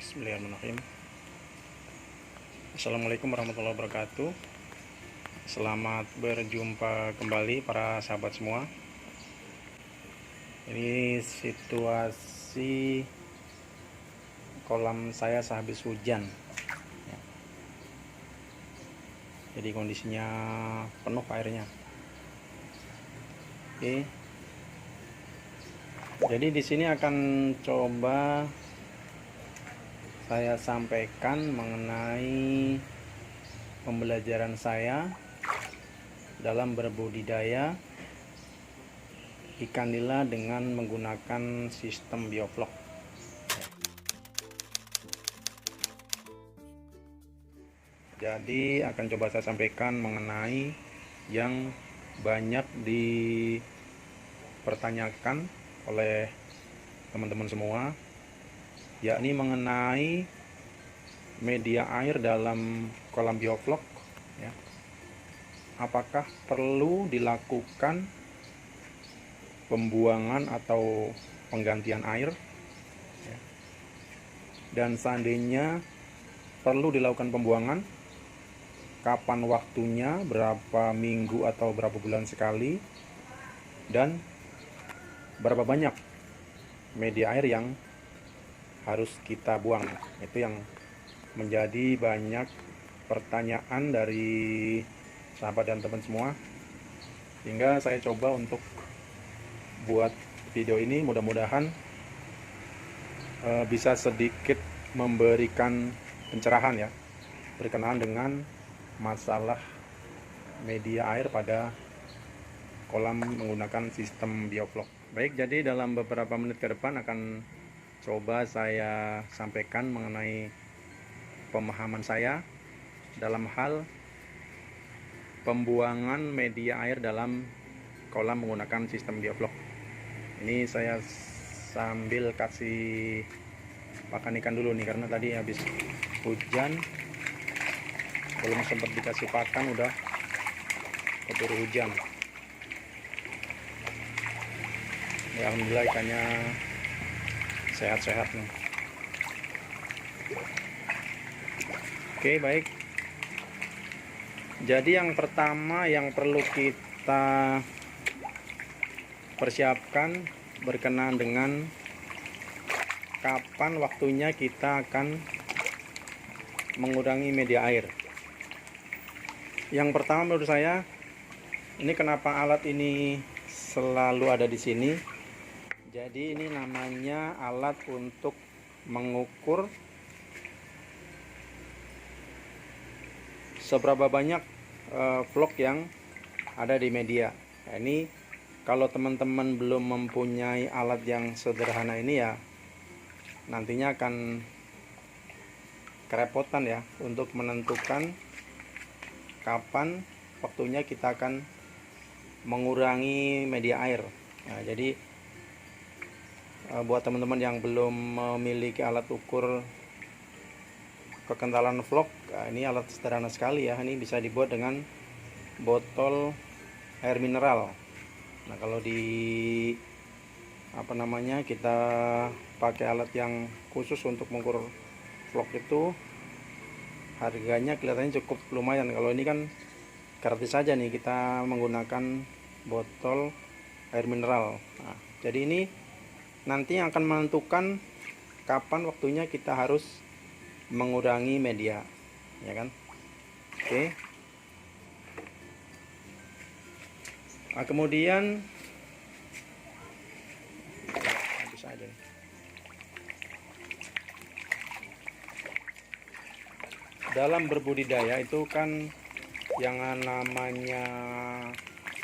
Bismillahirrahmanirrahim. Assalamualaikum warahmatullahi wabarakatuh. Selamat berjumpa kembali para sahabat semua. Ini situasi kolam saya sehabis hujan. Jadi kondisinya penuh airnya. Oke. Jadi di sini akan coba saya sampaikan mengenai pembelajaran saya dalam berbudidaya ikan nila dengan menggunakan sistem bioflok. Jadi akan coba saya sampaikan mengenai yang banyak dipertanyakan oleh teman-teman semua, yakni mengenai media air dalam kolam bioflok ya. Apakah perlu dilakukan pembuangan atau penggantian air ya. Dan seandainya perlu dilakukan pembuangan, kapan waktunya, berapa minggu atau berapa bulan sekali, dan berapa banyak media air yang harus kita buang. Itu yang menjadi banyak pertanyaan dari sahabat dan teman semua, sehingga saya coba untuk buat video ini. Mudah-mudahan bisa sedikit memberikan pencerahan ya berkenaan dengan masalah media air pada kolam menggunakan sistem bioflok. Baik, jadi dalam beberapa menit ke depan akan coba saya sampaikan mengenai pemahaman saya dalam hal pembuangan media air dalam kolam menggunakan sistem bioflok. Ini saya sambil kasih pakan ikan dulu nih, karena tadi habis hujan belum sempat dikasih pakan udah keburu hujan. Ya, alhamdulillah ikannya sehat-sehat nih. Oke, baik. Jadi yang pertama yang perlu kita persiapkan berkenaan dengan kapan waktunya kita akan mengurangi media air. Yang pertama menurut saya, ini kenapa alat ini selalu ada di sini. Jadi ini namanya alat untuk mengukur seberapa banyak vlog yang ada di media. Nah, ini kalau teman-teman belum mempunyai alat yang sederhana ini ya, nantinya akan kerepotan ya untuk menentukan kapan waktunya kita akan mengurangi media air. Nah, jadi buat teman-teman yang belum memiliki alat ukur kekentalan vlog, ini alat sederhana sekali ya. Ini bisa dibuat dengan botol air mineral. Nah, kalau kita pakai alat yang khusus untuk mengukur vlog itu harganya kelihatannya cukup lumayan. Kalau ini kan gratis saja nih, kita menggunakan botol air mineral. Nah, jadi ini nanti yang akan menentukan kapan waktunya kita harus mengurangi media, ya kan? Oke. Nah, kemudian habis aja nih. Dalam berbudidaya itu kan yang namanya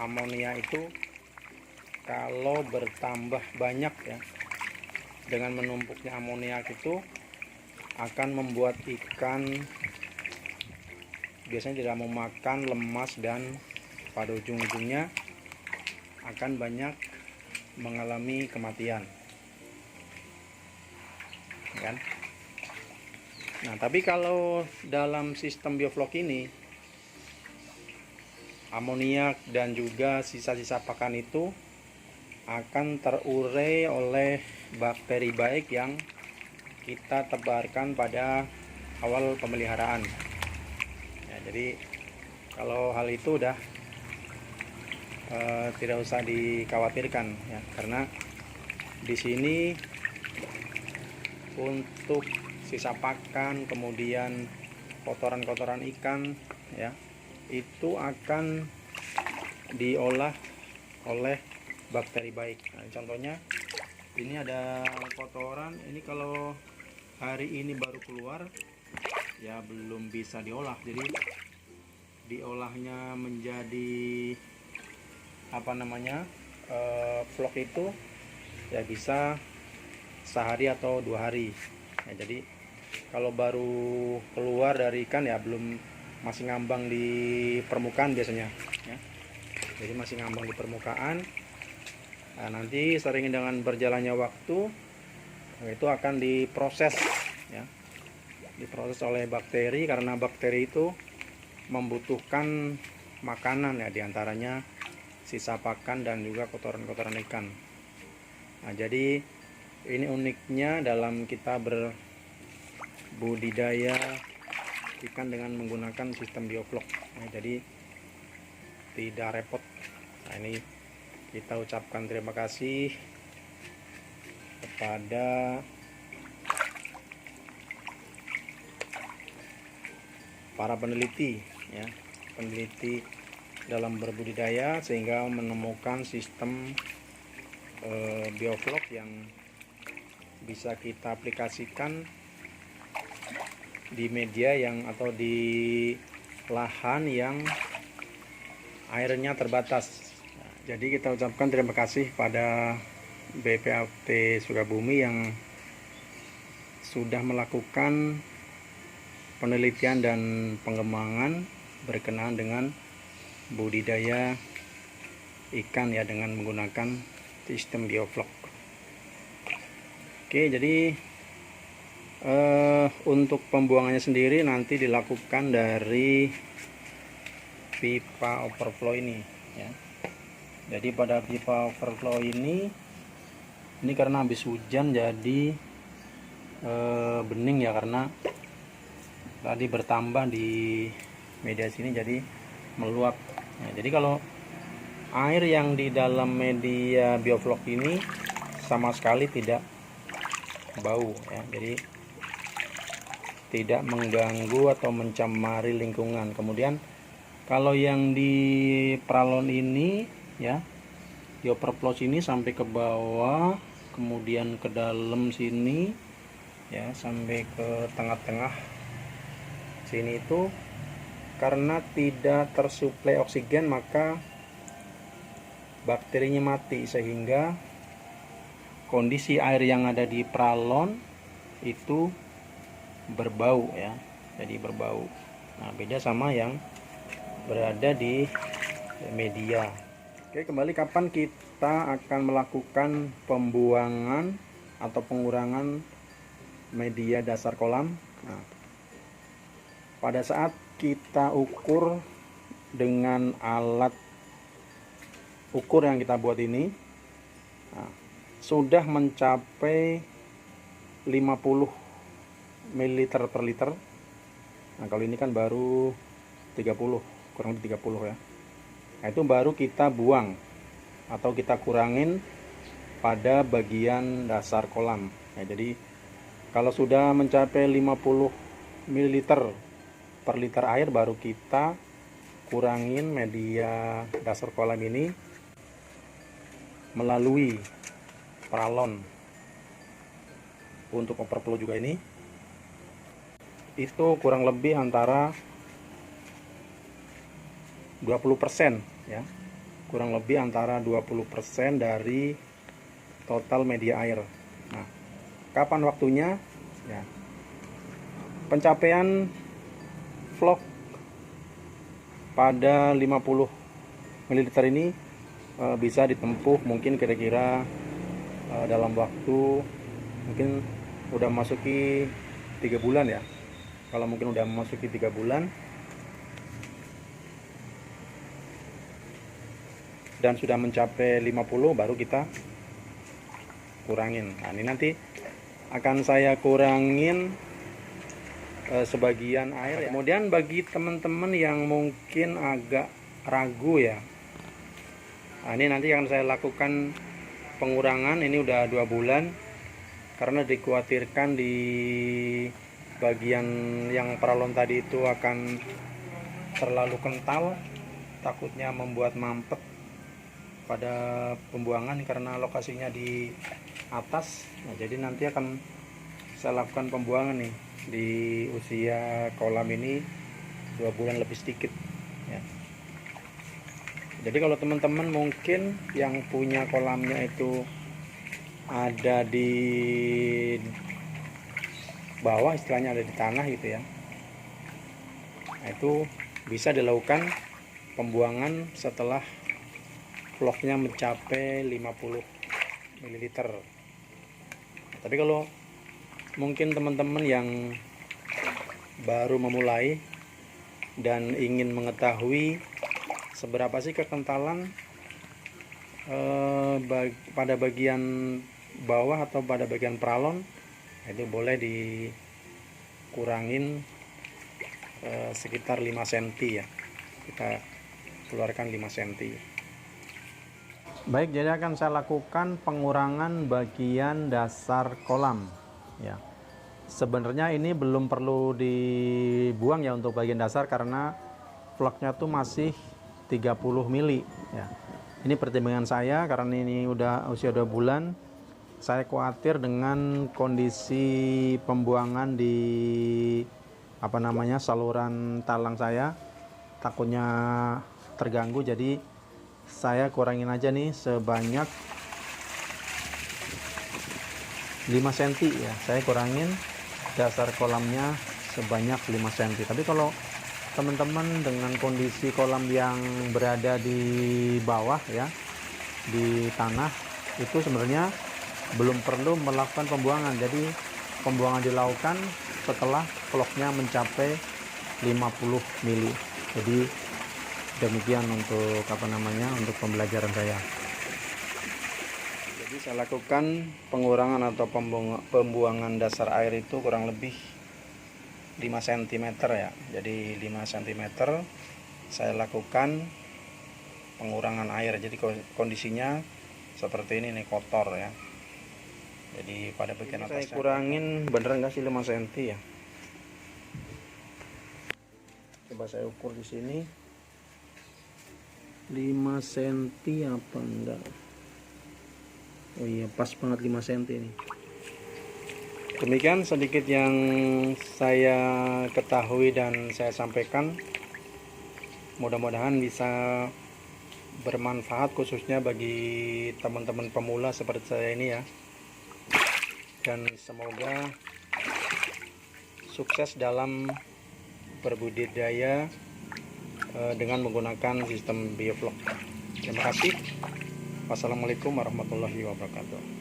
amonia itu kalau bertambah banyak ya, dengan menumpuknya amoniak itu akan membuat ikan biasanya tidak mau makan, lemas, dan pada ujung-ujungnya akan banyak mengalami kematian, kan? Nah, tapi kalau dalam sistem bioflok ini, amoniak dan juga sisa-sisa pakan itu akan terurai oleh bakteri baik yang kita tebarkan pada awal pemeliharaan ya. Jadi kalau hal itu udah tidak usah dikhawatirkan ya, karena di sini untuk sisa pakan kemudian kotoran-kotoran ikan ya, itu akan diolah oleh bakteri baik. Nah, contohnya ini ada kotoran, ini kalau hari ini baru keluar ya belum bisa diolah, jadi diolahnya menjadi apa namanya vlog itu ya bisa sehari atau 2 hari ya. Jadi kalau baru keluar dari ikan ya belum, masih ngambang di permukaan biasanya ya. Jadi masih ngambang di permukaan. Nah, nanti sering dengan berjalannya waktu itu akan diproses ya, diproses oleh bakteri, karena bakteri itu membutuhkan makanan ya, diantaranya sisa pakan dan juga kotoran-kotoran ikan. Nah, jadi ini uniknya dalam kita berbudidaya ikan dengan menggunakan sistem bioflok. Nah, jadi tidak repot. Nah, ini kita ucapkan terima kasih kepada para peneliti ya, peneliti dalam berbudidaya sehingga menemukan sistem bioflok yang bisa kita aplikasikan di media yang atau di lahan yang airnya terbatas. Nah, jadi kita ucapkan terima kasih pada BPAT Sukabumi yang sudah melakukan penelitian dan pengembangan berkenaan dengan budidaya ikan ya dengan menggunakan sistem bioflok. Oke, jadi untuk pembuangannya sendiri nanti dilakukan dari pipa overflow ini ya. Jadi pada pipa overflow ini karena habis hujan jadi bening ya, karena tadi bertambah di media sini jadi meluap. Nah, jadi kalau air yang di dalam media bioflok ini sama sekali tidak bau ya, jadi tidak mengganggu atau mencemari lingkungan. Kemudian kalau yang di pralon ini ya, di overflow sini sampai ke bawah, kemudian ke dalam sini ya, sampai ke tengah-tengah sini itu karena tidak tersuplai oksigen maka bakterinya mati, sehingga kondisi air yang ada di pralon itu berbau ya, jadi berbau. Nah, beda sama yang berada di media. Oke, kembali kapan kita akan melakukan pembuangan atau pengurangan media dasar kolam. Nah, pada saat kita ukur dengan alat ukur yang kita buat ini, nah, sudah mencapai 50 ml per liter. Nah, kalau ini kan baru 30, kurang lebih 30 ya. Nah, itu baru kita buang atau kita kurangin pada bagian dasar kolam. Nah, jadi kalau sudah mencapai 50 ml per liter air baru kita kurangin media dasar kolam ini melalui pralon. Untuk overflow juga ini itu kurang lebih antara 20% ya, kurang lebih antara 20% dari total media air. Nah, kapan waktunya ya, pencapaian vlog pada 50 ml ini bisa ditempuh mungkin kira-kira dalam waktu mungkin udah masuki 3 bulan ya. Kalau mungkin udah masuki 3 bulan dan sudah mencapai 50 baru kita kurangin. Nah, ini nanti akan saya kurangin sebagian air ya. Kemudian bagi teman-teman yang mungkin agak ragu ya, nah, ini nanti akan saya lakukan pengurangan. Ini udah 2 bulan karena dikhawatirkan di bagian yang paralon tadi itu akan terlalu kental, takutnya membuat mampet pada pembuangan karena lokasinya di atas. Nah, jadi nanti akan saya lakukan pembuangan nih di usia kolam ini 2 bulan lebih sedikit ya. Jadi kalau teman-teman mungkin yang punya kolamnya itu ada di bawah, istilahnya ada di tanah gitu ya, nah, itu bisa dilakukan pembuangan setelah vlognya mencapai 50 ml. Tapi kalau mungkin teman-teman yang baru memulai dan ingin mengetahui seberapa sih kekentalan pada bagian bawah atau pada bagian pralon, itu boleh dikurangin sekitar 5 cm ya, kita keluarkan 5 cm. Baik, jadi akan saya lakukan pengurangan bagian dasar kolam ya. Sebenarnya ini belum perlu dibuang ya untuk bagian dasar karena vlognya tuh masih 30 mili ya. Ini pertimbangan saya karena ini udah usia 2 bulan. Saya khawatir dengan kondisi pembuangan di saluran talang saya, takutnya terganggu, jadi saya kurangin aja nih sebanyak 5 cm ya. Saya kurangin dasar kolamnya sebanyak 5 cm. Tapi kalau teman-teman dengan kondisi kolam yang berada di bawah ya, di tanah, itu sebenarnya belum perlu melakukan pembuangan. Jadi pembuangan dilakukan setelah vlognya mencapai 50 mili. Jadi demikian untuk untuk pembelajaran saya. Jadi saya lakukan pengurangan atau pembuangan dasar air itu kurang lebih 5 cm ya. Jadi 5 cm saya lakukan pengurangan air. Jadi kondisinya seperti ini nih, kotor ya. Jadi pada bagian atas saya kurangin, bener enggak sih 5 cm ya? Coba saya ukur di sini 5 cm apa enggak? Oh iya, pas banget 5 cm ini. Demikian sedikit yang saya ketahui dan saya sampaikan. Mudah-mudahan bisa bermanfaat khususnya bagi teman-teman pemula seperti saya ini ya. Dan semoga sukses dalam berbudidaya dengan menggunakan sistem bioflok. Terima kasih. Wassalamualaikum warahmatullahi wabarakatuh.